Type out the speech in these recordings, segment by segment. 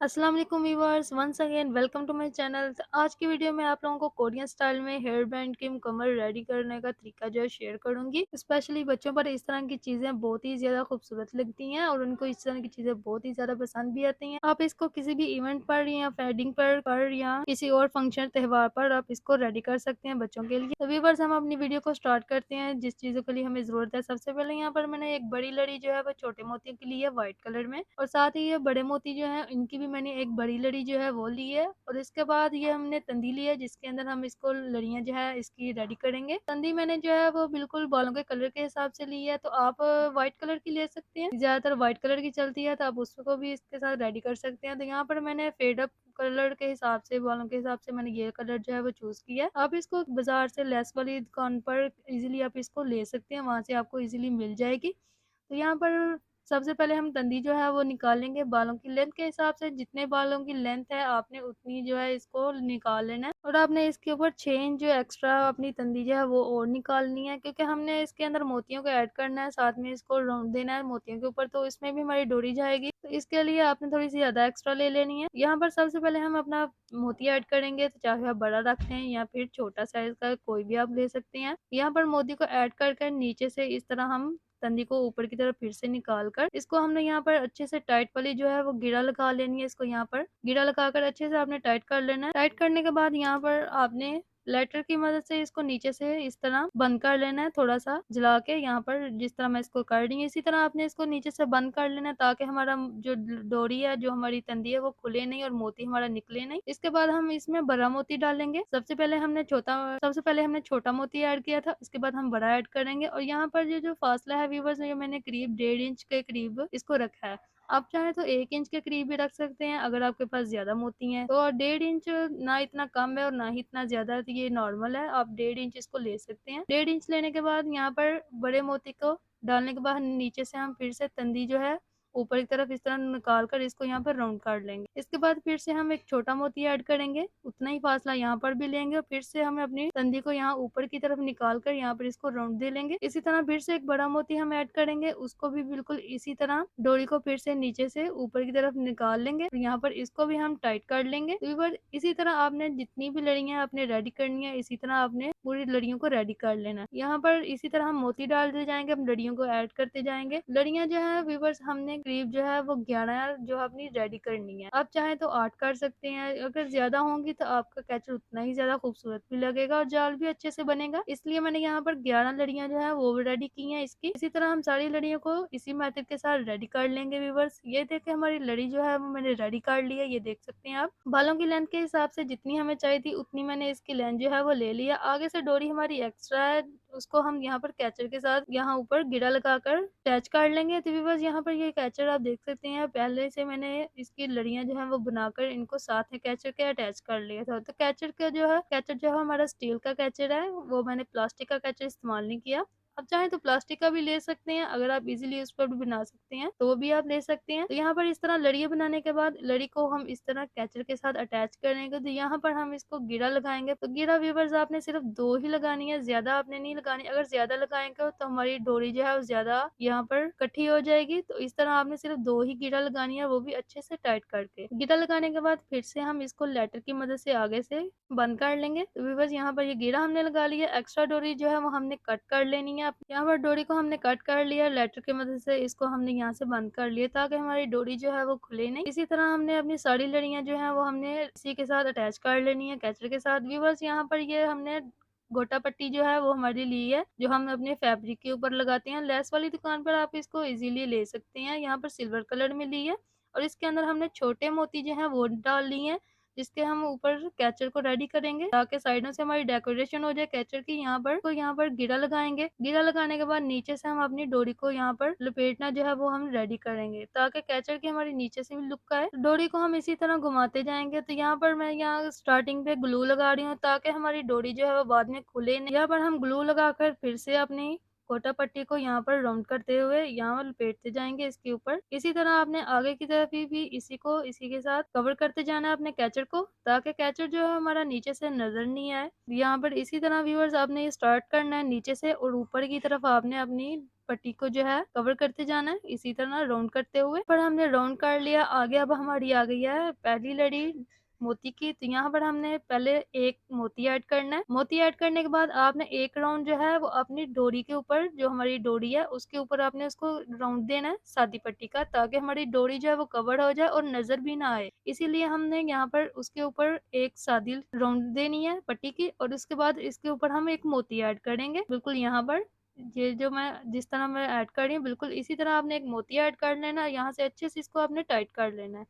अस्सलाम वालेकुम viewers, once again welcome to my channel. तो आज की वीडियो में आप लोगों को कोरियन स्टाइल में हेयर बैंड की मुकम्मल रेडी करने का तरीका जो है शेयर करूंगी। स्पेशली बच्चों पर इस तरह की चीज़ें बहुत ही ज़्यादा खूबसूरत लगती हैं और उनको इस तरह की चीज़ें बहुत ही ज़्यादा पसंद भी आती हैं। आप इसको किसी भी इवेंट पर या वेडिंग पर या किसी और फंक्शन त्यौहार पर आप इसको रेडी कर सकते हैं बच्चों के लिए। तो व्यूअर्स, हम अपनी वीडियो को स्टार्ट करते हैं। जिस चीज़ों के लिए हमें ज़रूरत है, सबसे पहले यहाँ पर मैंने एक बड़ी लड़ी जो है वो छोटे मोतियों की ली है व्हाइट कलर में, और साथ ही ये बड़े मोती जो है इनकी भी मैंने एक बड़ी लड़ी जो है वो ली है। और इसके बाद ये हमने तंदी ली है जिसके अंदर हम इसको लड़ियां जो है इसकी रेडी करेंगे। तंदी मैंने जो है वो बिल्कुल बालों के कलर के हिसाब से ली है, तो आप व्हाइट कलर की ले सकते हैं। ज्यादातर व्हाइट कलर की चलती है तो आप उसको भी इसके साथ रेडी कर सकते हैं। तो यहाँ पर मैंने फेड अप कलर के हिसाब से, बालों के हिसाब से मैंने ये कलर जो है वो चूज किया है। आप इसको बाजार से लेस वाली दुकान पर इजीली आप इसको ले सकते हैं, वहां से आपको इजीली मिल जाएगी। तो यहाँ पर सबसे पहले हम तंदी जो है वो निकालेंगे बालों की लेंथ के हिसाब से। जितने बालों की लेंथ है आपने उतनी जो है इसको निकाल लेना है, और आपने इसके ऊपर 6 इंच जो एक्स्ट्रा अपनी तंदी जो है वो और निकालनी है, क्योंकि हमने इसके अंदर मोतियों को ऐड करना है, साथ में इसको राउंड देना है मोतियों के ऊपर, तो इसमें भी हमारी डोरी जाएगी। तो इसके लिए आपने थोड़ी सी ज्यादा एक्स्ट्रा ले लेनी है। यहाँ पर सबसे पहले हम अपना मोती ऐड करेंगे, तो चाहे आप बड़ा रखें या फिर छोटा साइज का कोई भी आप ले सकते हैं। यहाँ पर मोती को ऐड कर नीचे से इस तरह हम तंदी को ऊपर की तरफ फिर से निकाल कर इसको हमने यहाँ पर अच्छे से टाइट वाली जो है वो गिरा लगा लेनी है। इसको यहाँ पर गिरा लगाकर अच्छे से आपने टाइट कर लेना है। टाइट करने के बाद यहाँ पर आपने लेटर की मदद से इसको नीचे से इस तरह बंद कर लेना है, थोड़ा सा जला के। यहाँ पर जिस तरह मैं इसको कर रही हूँ इसी तरह आपने इसको नीचे से बंद कर लेना है, ताकि हमारा जो डोरी है, जो हमारी तंदी है, वो खुले नहीं और मोती हमारा निकले नहीं। इसके बाद हम इसमें बड़ा मोती डालेंगे। सबसे पहले हमने छोटा मोती ऐड किया था, इसके बाद हम बड़ा ऐड करेंगे। और यहाँ पर जो फासला है व्यूवर्स, जो मैंने करीब 1.5 इंच के करीब इसको रखा है। आप चाहे तो 1 इंच के करीब भी रख सकते हैं अगर आपके पास ज्यादा मोती हैं तो। 1.5 इंच ना इतना कम है और ना ही इतना ज्यादा है, तो ये नॉर्मल है। आप 1.5 इंच इसको ले सकते हैं। 1.5 इंच लेने के बाद यहाँ पर बड़े मोती को डालने के बाद नीचे से हम फिर से तंदी जो है ऊपर की तरफ इस तरह निकाल कर इसको यहाँ पर राउंड काट लेंगे। इसके बाद फिर से हम एक छोटा मोती ऐड करेंगे, उतना ही फासला यहाँ पर भी लेंगे, और फिर से हमें अपनी तंदी को यहाँ ऊपर की तरफ निकाल कर यहाँ पर इसको राउंड दे लेंगे। इसी तरह फिर से एक बड़ा मोती हम ऐड करेंगे, उसको भी बिल्कुल इसी तरह डोरी को फिर से नीचे से ऊपर की तरफ निकाल लेंगे, और यहाँ पर इसको भी हम टाइट कर लेंगे। तो व्यूअर, इसी तरह आपने जितनी भी लड़ियां आपने रेडी करनी है, इसी तरह आपने पूरी लड़ियों को रेडी कर लेना है। यहाँ पर इसी तरह हम मोती डालते जाएंगे, हम लड़ियों को ऐड करते जाएंगे। लड़ियां जो है व्यूअर्स, हमने करीब जो है वो 11 जो अपनी रेडी करनी है। आप चाहे तो 8 कर सकते हैं, अगर ज्यादा होंगी तो आपका कैचर उतना ही ज्यादा खूबसूरत भी लगेगा और जाल भी अच्छे से बनेगा। इसलिए मैंने यहाँ पर 11 लड़ियां जो है वो भी रेडी की हैं इसकी। इसी तरह हम सारी लड़ियों को इसी मेथड के साथ रेडी कर लेंगे व्यूअर्स। ये देखे हमारी लड़ी जो है वो मैंने रेडी कर ली है, ये देख सकते हैं आप। बालों की लेंथ के हिसाब से जितनी हमें चाहिए थी उतनी मैंने इसकी लेंथ जो है वो ले लिया। आगे से डोरी हमारी एक्स्ट्रा है, उसको हम यहाँ पर कैचर के साथ यहाँ ऊपर गिरा लगाकर अटैच कर लेंगे। तो व्यूअर्स, यहाँ पर ये कैचर आप देख सकते हैं, पहले से मैंने इसकी लड़ियां जो है वो बनाकर इनको साथ में कैचर के अटैच कर लिया था। तो कैचर जो है हमारा स्टील का कैचर है, वो मैंने प्लास्टिक का कैचर इस्तेमाल नहीं किया। आप चाहें तो प्लास्टिक का भी ले सकते हैं, अगर आप इजीली उस पर भी बना सकते हैं तो वो भी आप ले सकते हैं। तो यहाँ पर इस तरह लड़ियां बनाने के बाद लड़ी को हम इस तरह कैचर के साथ अटैच करेंगे। तो यहाँ पर हम इसको गिरा लगाएंगे। तो गिरा व्यूवर्स आपने सिर्फ 2 ही लगानी है, ज्यादा आपने नहीं लगानी। अगर ज्यादा लगाएंगे तो हमारी डोरी जो है वो ज्यादा यहाँ पर इकट्ठी हो जाएगी। तो इस तरह आपने सिर्फ 2 ही गिरा लगानी है, वो भी अच्छे से टाइट करके। गिरा लगाने के बाद फिर से हम इसको लेटर की मदद से आगे से बंद कर लेंगे। तो व्यूवर्स, यहाँ पर ये गिरा हमने लगा लिया। एक्स्ट्रा डोरी जो है वो हमने कट कर लेनी है। यहाँ पर डोरी को हमने कट कर लिया, लेटर की मदद से इसको हमने यहाँ से बंद कर लिया, ताकि हमारी डोरी जो है वो खुले नहीं। इसी तरह हमने अपनी सारी लड़ियां जो है वो हमने इसी के साथ अटैच कर लेनी है, कैचर के साथ। व्यूवर्स, यहाँ पर ये हमने गोटा पट्टी जो है वो हमारी ली है, जो हम अपने फैब्रिक के ऊपर लगाते हैं। लेस वाली दुकान पर आप इसको इजीली ले सकते हैं। यहाँ पर सिल्वर कलर में ली है, और इसके अंदर हमने छोटे मोती जो है वो डाल लिए हैं, जिसके हम ऊपर कैचर को रेडी करेंगे, ताकि साइडों से हमारी डेकोरेशन हो जाए कैचर की। यहाँ पर गिरा लगाएंगे। गिरा लगाने के बाद नीचे से हम अपनी डोरी को यहाँ पर लपेटना जो है वो हम रेडी करेंगे, ताकि कैचर की हमारी नीचे से भी लुक आए। डोरी को हम इसी तरह घुमाते जाएंगे। तो यहाँ पर मैं यहाँ स्टार्टिंग पे ग्लू लगा रही हूँ, ताकि हमारी डोरी जो है वो बाद में खुले नहीं। यहाँ पर हम ग्लू लगाकर फिर से अपनी कोटा पट्टी को यहाँ पर राउंड करते हुए यहाँ लपेटते जाएंगे इसके ऊपर। इसी तरह आपने आगे की तरफ भी इसी के साथ कवर करते जाना है अपने कैचर को, ताकि कैचर जो है हमारा नीचे से नजर नहीं आए। यहाँ पर इसी तरह व्यूअर्स आपने ये स्टार्ट करना है नीचे से, और ऊपर की तरफ आपने अपनी पट्टी को जो है कवर करते जाना है, इसी तरह राउंड करते हुए। पर हमने राउंड कर लिया। आगे अब हमारी आ गई है पहली लड़ी मोती की। तो यहाँ पर हमने पहले एक मोती ऐड करना है। मोती ऐड करने के बाद आपने एक राउंड जो है वो अपनी डोरी के ऊपर, जो हमारी डोरी है उसके ऊपर आपने उसको राउंड देना है सादी पट्टी का, ताकि हमारी डोरी जो है वो कवर हो जाए और नजर भी ना आए। इसीलिए हमने यहाँ पर उसके ऊपर एक सादी राउंड देनी है पट्टी की, और उसके बाद इसके ऊपर हम एक मोती ऐड करेंगे। बिल्कुल यहाँ पर ये जो मैं जिस तरह मैं ऐड कर रही हूँ, बिल्कुल इसी तरह आपने एक मोती ऐड कर लेना है। यहाँ से अच्छे से इसको आपने टाइट कर लेना है।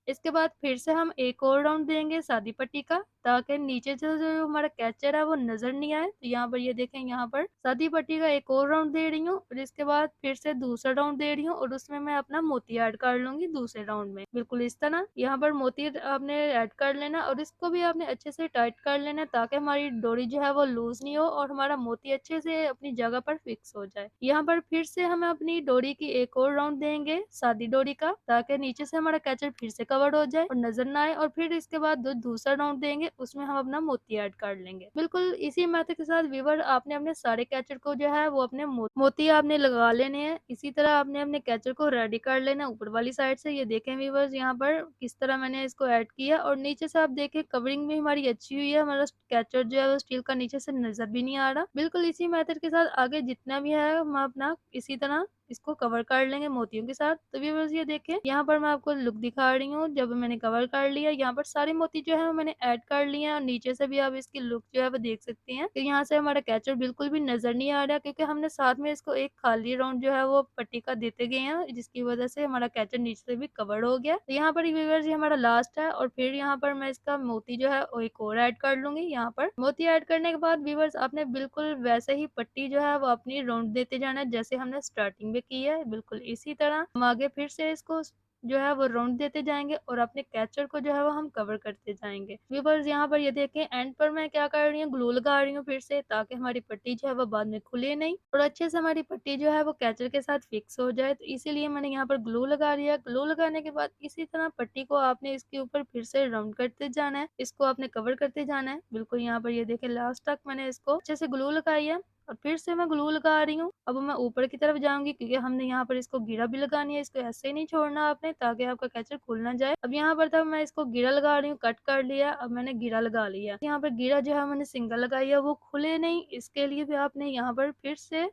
इसके बाद फिर से हम एक और राउंड देंगे सादी पट्टी का, ताकि नीचे से जो हमारा कैचर है वो नजर नहीं आए। तो यहाँ पर ये देखें, यहाँ पर सादी पट्टी का एक और राउंड दे रही हूँ, और इसके बाद फिर से दूसरा राउंड दे रही हूँ, और उसमें मैं अपना मोती ऐड कर लूंगी दूसरे राउंड में। बिल्कुल इस तरह यहाँ पर मोती आपने ऐड कर लेना, और इसको भी आपने अच्छे से टाइट कर लेना, ताकि हमारी डोरी जो है वो लूज नहीं हो और हमारा मोती अच्छे से अपनी जगह पर फिक्स हो जाए। यहाँ पर फिर से हम अपनी डोरी की एक और राउंड देंगे सादी डोरी का, ताकि नीचे से हमारा कैचर फिर से कवर्ड हो जाए और नजर ना आए। और फिर इसके बाद जो दूसरा राउंड देंगे उसमें हम अपना मोती ऐड कर लेंगे। बिल्कुल इसी मेथड के साथ व्यूवर आपने अपने सारे कैचर को जो है वो अपने मोती आपने लगा लेने हैं। इसी तरह आपने अपने कैचर को रेडी कर लेना ऊपर वाली साइड से। ये देखें व्यूवर्स, यहाँ पर किस तरह मैंने इसको ऐड किया, और नीचे से आप देखें कवरिंग भी हमारी अच्छी हुई है। हमारा कैचर जो है वो स्टील का नीचे से नजर भी नहीं आ रहा। बिल्कुल इसी मेथड के साथ आगे जितना भी है हम अपना इसी तरह इसको कवर कर लेंगे मोतियों के साथ। तो व्यूअर्स ये देखें, यहाँ पर मैं आपको लुक दिखा रही हूँ जब मैंने कवर कर लिया। यहाँ पर सारे मोती जो है मैंने ऐड कर लिए हैं, और नीचे से भी आप इसकी लुक जो है वो देख सकते हैं कि यहाँ से हमारा कैचर बिल्कुल भी नजर नहीं आ रहा, क्योंकि हमने साथ में इसको एक खाली राउंड जो है वो पट्टी का देते गए हैं, जिसकी वजह से हमारा कैचर नीचे से भी कवर हो गया। तो यहाँ पर व्यूअर्स ये हमारा लास्ट है, और फिर यहाँ पर मैं इसका मोती जो है वो एक और ऐड कर लूंगी। यहाँ पर मोती ऐड करने के बाद व्यूअर्स आपने बिल्कुल वैसे ही पट्टी जो है वो अपनी राउंड देते जाना है, जैसे हमने स्टार्टिंग में की है। बिल्कुल इसी तरह हम आगे फिर से इसको जो है वो राउंड देते जाएंगे, और अपने कैचर को जो है वो हम कवर करते जाएंगे। व्यूअर्स यहाँ पर ये देखें, एंड पर मैं क्या कर रही हूँ, ग्लू लगा रही हूँ फिर से, ताकि हमारी पट्टी जो है वो बाद में खुले नहीं, और अच्छे से हमारी पट्टी जो है वो कैचर के साथ फिक्स हो जाए। तो इसीलिए मैंने यहाँ पर ग्लू लगा लिया। ग्लू लगाने के बाद इसी तरह पट्टी को आपने इसके ऊपर फिर से राउंड करते जाना है, इसको आपने कवर करते जाना है। बिल्कुल यहाँ पर ये देखें, लास्ट तक मैंने इसको अच्छे से ग्लू लगाई है, और फिर से मैं ग्लू लगा रही हूँ। अब मैं ऊपर की तरफ जाऊंगी, क्योंकि हमने यहाँ पर इसको गिरा भी लगानी है। इसको ऐसे ही नहीं छोड़ना आपने, ताकि आपका कैचर खुल ना जाए। अब यहाँ पर तब मैं इसको गिरा लगा रही हूँ, कट कर लिया। अब मैंने गिरा लगा लिया। यहाँ पर गिरा जो है मैंने सिंगल लगाई है, वो खुले नहीं, इसके लिए भी आपने यहाँ पर फिर से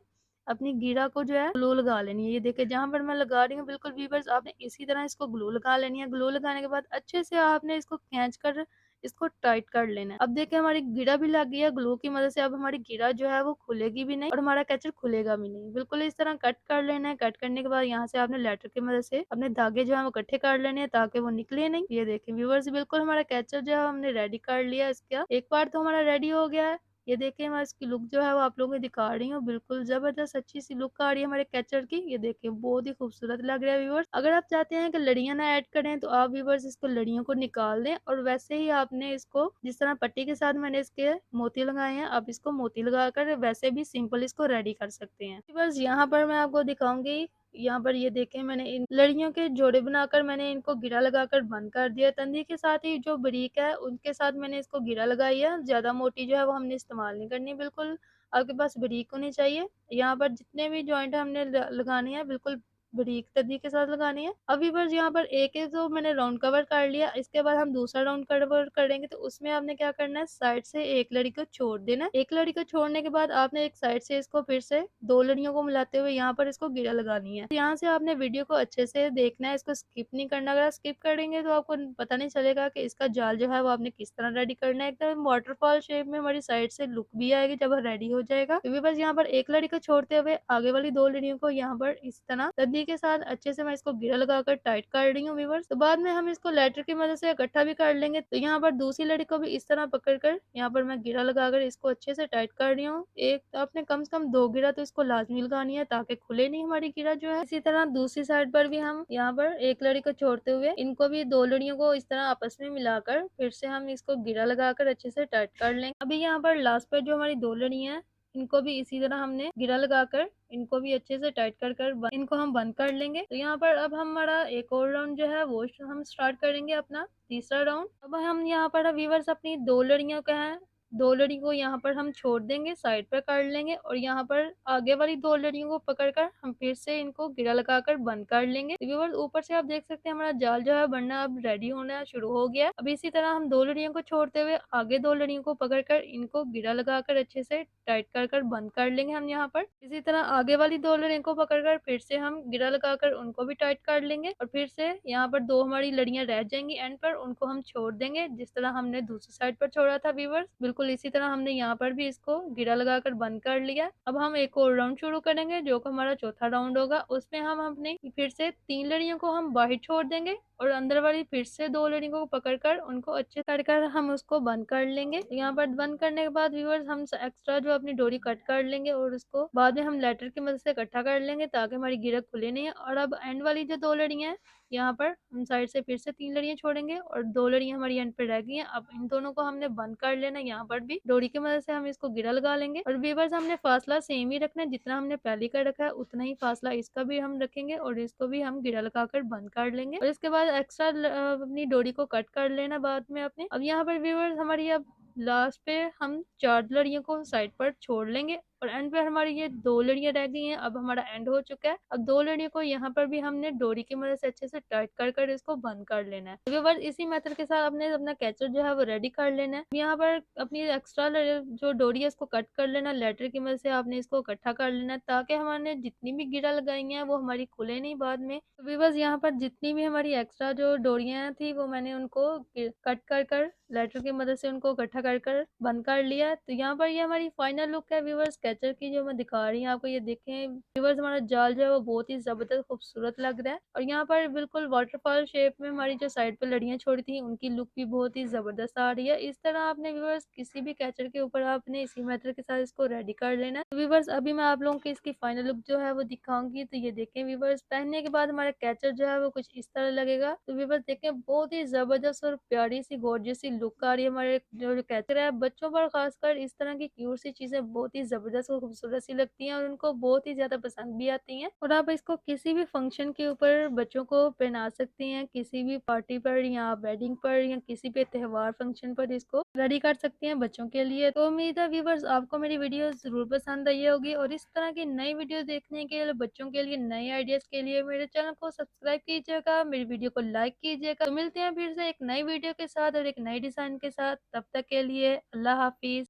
अपनी गिरा को जो है ग्लू लगा लेनी है। ये देखिए, जहां पर मैं लगा रही हूँ बिल्कुल व्यूअर्स आपने इसी तरह इसको ग्लू लगा लेनी है। ग्लू लगाने के बाद अच्छे से आपने इसको खींच कर इसको टाइट कर लेना है। अब देखिए, हमारी गिरा भी लग गई है ग्लू की मदद से। अब हमारी गिरा जो है वो खुलेगी भी नहीं, और हमारा कैचर खुलेगा भी नहीं। बिल्कुल इस तरह कट कर लेना है। कट करने के बाद यहाँ से आपने लेटर की मदद से अपने धागे जो है वो इकट्ठे कर लेने हैं, ताकि वो निकले नहीं। ये देखें व्यूअर्स, बिल्कुल हमारा कैचर जो है हमने रेडी कर लिया। इसका एक बार तो हमारा रेडी हो गया है। ये देखिए, मैं इसकी लुक जो है वो आप लोगों को दिखा रही हूँ। बिल्कुल जबरदस्त अच्छी सी लुक आ रही है हमारे कैचर की। ये देखिए, बहुत ही खूबसूरत लग रहा है व्यूअर्स। अगर आप चाहते हैं कि लड़ियां ना ऐड करें, तो आप व्यूअर्स इसको लड़ियों को निकाल दें, और वैसे ही आपने इसको जिस तरह पट्टी के साथ मैंने इसके मोती लगाए हैं, आप इसको मोती लगाकर वैसे भी सिंपल इसको रेडी कर सकते हैं। व्यूअर्स यहाँ पर मैं आपको दिखाऊंगी। यहाँ पर ये देखें, मैंने इन लड़ियों के जोड़े बनाकर मैंने इनको गिरा लगाकर बंद कर दिया। तंदी के साथ ही जो बरीक है उनके साथ मैंने इसको गिरा लगाई है। ज्यादा मोटी जो है वो हमने इस्तेमाल नहीं करनी, बिल्कुल आपके पास बरीक होनी चाहिए। यहाँ पर जितने भी जॉइंट हमने लगाने हैं, बिल्कुल बारीक तंदी के साथ लगानी है। अभी बस यहाँ पर एक है तो मैंने राउंड कवर कर लिया। इसके बाद हम दूसरा राउंड कवर करेंगे, तो उसमें आपने क्या करना है, साइड से एक लड़ी को छोड़ देना है। एक लड़ी को छोड़ने के बाद आपने एक साइड से इसको फिर से दो लड़ियों को मिलाते हुए यहाँ पर इसको गिरा लगानी है। यहाँ से आपने वीडियो को अच्छे से देखना है, इसको स्किप नहीं करना। अगर आप स्किप करेंगे तो आपको पता नहीं चलेगा कि इसका जाल जो है वो आपने किस तरह रेडी करना है। एकदम वाटरफॉल शेप में हमारी साइड से लुक भी आएगी जब रेडी हो जाएगा। तो बस यहाँ पर एक लड़ी को छोड़ते हुए आगे वाली दो लड़ियों को यहाँ पर इस तरह तंदी के साथ अच्छे से मैं इसको गिरा लगाकर टाइट कर रही हूँ व्यूअर्स। तो बाद में हम इसको लेटर की मदद से इकट्ठा भी कर लेंगे। तो यहाँ पर दूसरी लड़ी को भी इस तरह पकड़कर यहाँ पर मैं गिरा लगाकर इसको अच्छे से टाइट कर रही हूँ। एक तो आपने कम से कम दो गिरा तो इसको लाजमी लगानी है, ताकि खुले नहीं हमारी गिरा जो है। इसी तरह दूसरी साइड पर भी हम यहाँ पर एक लड़ी को छोड़ते हुए इनको भी दो लड़ियों को इस तरह आपस में मिलाकर फिर से हम इसको गिरा लगाकर अच्छे से टाइट कर लेंगे। अभी यहाँ पर लास्ट पर जो हमारी दो लड़ी है, इनको भी इसी तरह हमने गिरा लगाकर इनको भी अच्छे से टाइट कर इनको हम बंद कर लेंगे। तो यहाँ पर अब हमारा एक और राउंड जो है वो हम स्टार्ट करेंगे, अपना तीसरा राउंड। अब हम यहाँ पर व्यूअर्स अपनी दो लड़ियों का है 2 लड़ियों को यहाँ पर हम छोड़ देंगे, साइड पर कर लेंगे और यहाँ पर आगे वाली 2 लड़ियों को पकड़कर हम फिर से इनको घेरा लगाकर बंद कर लेंगे। तो व्यूअर्स ऊपर से आप देख सकते हैं हमारा जाल जो है बनना अब रेडी होना शुरू हो गया है। अब इसी तरह हम 2 लड़ियों को छोड़ते हुए आगे 2 लड़ियों को पकड़कर इनको घेरा लगाकर अच्छे से टाइट कर बंद कर लेंगे हम यहाँ पर। इसी तरह आगे वाली 2 लड़ियों को पकड़कर फिर से हम घेरा लगाकर उनको भी टाइट कर लेंगे और फिर से यहाँ पर 2 हमारी लड़ियाँ रह जाएँगी एंड पर, उनको हम छोड़ देंगे जिस तरह हमने दूसरी साइड पर छोड़ा था व्यूअर्स। बिल्कुल इसी तरह हमने यहाँ पर भी इसको घेरा लगाकर बंद कर लिया। अब हम एक और राउंड शुरू करेंगे जो कि हमारा चौथा राउंड होगा। उसमें हम अपने फिर से 3 लड़ियों को हम बाहर छोड़ देंगे और अंदर वाली फिर से 2 लड़ियों को पकड़कर उनको अच्छे कर हम उसको बंद कर लेंगे। यहाँ पर बंद करने के बाद व्यूअर्स हम एक्स्ट्रा जो अपनी डोरी कट कर लेंगे और उसको बाद में हम लेटर की मदद से इकट्ठा कर लेंगे ताकि हमारी गिरक खुले नहीं। और अब एंड वाली जो 2 लड़ियाँ हैं यहाँ पर हम साइड से फिर से 3 लड़ियाँ छोड़ेंगे और 2 लड़ियाँ हमारी एंड पे रह गई हैं। अब इन दोनों को हमने बंद कर लेना है। यहाँ पर भी डोरी की मदद से हम इसको गिरा लगा लेंगे और व्यूअर्स हमने फासला सेम ही रखना है, जितना हमने पहले का रखा है उतना ही फासला इसका भी हम रखेंगे और इसको भी हम गिरा लगाकर बंद कर लेंगे और इसके बाद एक्स्ट्रा अपनी डोरी को कट कर लेना बाद में अपने। अब यहाँ पर व्यूअर्स हमारी अब लास्ट पे हम 4 लड़ियों को साइड पर छोड़ लेंगे और एंड पे हमारी ये 2 लड़ियाँ रह गई हैं। अब हमारा एंड हो चुका है। अब 2 लड़ियों को यहाँ पर भी हमने डोरी की मदद से अच्छे से टाइट कर इसको बंद कर लेना है। व्यूअर्स इसी मेथड के साथ आपने अपना कैचर जो है वो रेडी कर लेना है। यहाँ पर अपनी एक्स्ट्रा जो डोरी है इसको कट कर लेना, लेटर की मदद से आपने इसको इकट्ठा कर लेना ताकि हमारे जितनी भी गिरा लगाई हैं वो हमारी खुले नहीं बाद में। तो व्यूअर्स यहाँ पर जितनी भी हमारी एक्स्ट्रा जो डोरियां थी वो मैंने उनको कट कर लेटर की मदद से उनको इकट्ठा कर बंद कर लिया। तो यहाँ पर ये हमारी फाइनल लुक है व्यूअर्स कैचर की जो मैं दिखा रही हूँ आपको। ये देखें व्यूअर्स हमारा जाल जो है वो बहुत ही जबरदस्त खूबसूरत लग रहा है और यहाँ पर बिल्कुल वाटरफॉल शेप में हमारी जो साइड पे लड़ियां छोड़ी थी उनकी लुक भी बहुत ही जबरदस्त आ रही है। इस तरह आपने व्यूअर्स किसी भी कैचर के ऊपर आपने इसी मेथड के साथ इसको रेडी कर लेना है। तो व्यूअर्स अभी मैं आप लोगों को इसकी फाइनल लुक जो है वो दिखाऊंगी। तो ये देखें व्यूअर्स पहनने के बाद हमारा कैचर जो है वो कुछ इस तरह लगेगा। तो व्यूअर्स देखें बहुत ही जबरदस्त और प्यारी सी गॉर्जियस सी लुक आ रही है हमारे जो कैचर है। बच्चों पर खासकर इस तरह की क्यूट सी चीजें बहुत ही जबरदस्त और खूबसूरत सी लगती हैं और उनको बहुत ही ज्यादा पसंद भी आती हैं और आप इसको किसी भी फंक्शन के ऊपर बच्चों को पहना सकती हैं, किसी भी पार्टी पर या वेडिंग पर या किसी भी त्योहार फंक्शन पर इसको रेडी कर सकती हैं बच्चों के लिए। तो उम्मीद है व्यूअर्स आपको मेरी वीडियो जरूर पसंद आई होगी और इस तरह की नई वीडियो देखने के लिए बच्चों के लिए नए आइडियाज के लिए मेरे चैनल को सब्सक्राइब कीजिएगा, मेरी वीडियो को लाइक कीजिएगा। तो मिलते हैं फिर से एक नई वीडियो के साथ और एक नई डिजाइन के साथ। तब तक के लिए अल्लाह हाफिज।